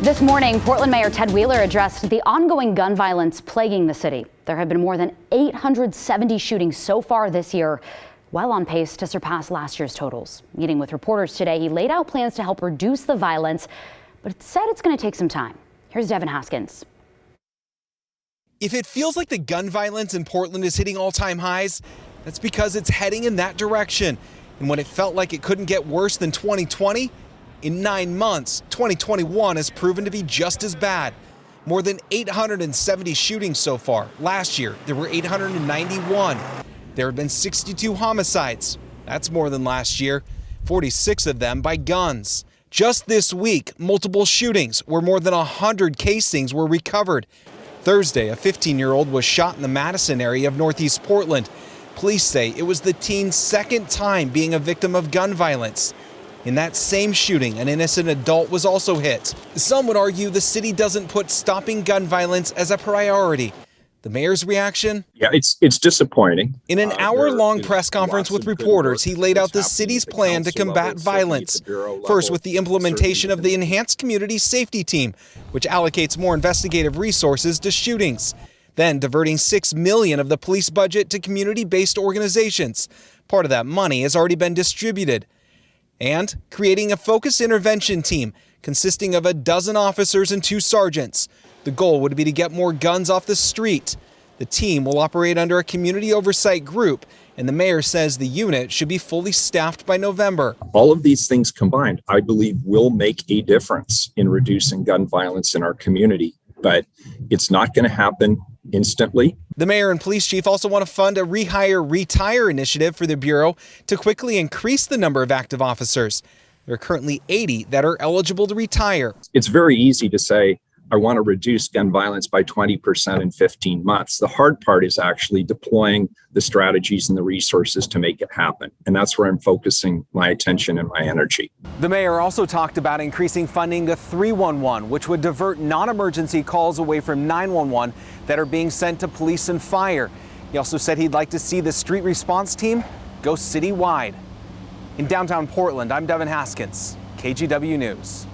This morning, Portland Mayor Ted Wheeler addressed the ongoing gun violence plaguing the city. There have been more than 870 shootings so far this year, well on pace to surpass last year's totals. Meeting with reporters today, he laid out plans to help reduce the violence, but said it's going to take some time. Here's Devin Haskins. If it feels like the gun violence in Portland is hitting all-time highs, that's because it's heading in that direction. And when it felt like it couldn't get worse than 2020, in 9 months, 2021 has proven to be just as bad. More than 870 shootings so far. Last year, there were 891. There have been 62 homicides. That's more than last year, 46 of them by guns. Just this week, multiple shootings where more than 100 casings were recovered. Thursday, a 15-year-old was shot in the Madison area of Northeast Portland. Police say it was the teen's second time being a victim of gun violence. In that same shooting, an innocent adult was also hit. Some would argue the city doesn't put stopping gun violence as a priority. The mayor's reaction? Yeah, it's disappointing. In an hour-long press conference with reporters, he laid out the city's plan to combat violence. First, with the implementation of the Enhanced Community Safety Team, which allocates more investigative resources to shootings. Then diverting $6 million of the police budget to community-based organizations. Part of that money has already been distributed. And creating a focused intervention team consisting of 12 officers and 2 sergeants. The goal would be to get more guns off the street. The team will operate under a community oversight group, and the mayor says the unit should be fully staffed by November. All of these things combined, I believe, will make a difference in reducing gun violence in our community, but it's not going to happen instantly. The mayor and police chief also want to fund a retire initiative for the Bureau to quickly increase the number of active officers. There are currently 80 that are eligible to retire. It's very easy to say, I want to reduce gun violence by 20% in 15 months. The hard part is actually deploying the strategies and the resources to make it happen. And that's where I'm focusing my attention and my energy. The mayor also talked about increasing funding to 311, which would divert non-emergency calls away from 911 that are being sent to police and fire. He also said he'd like to see the street response team go citywide. In downtown Portland, I'm Devin Haskins, KGW News.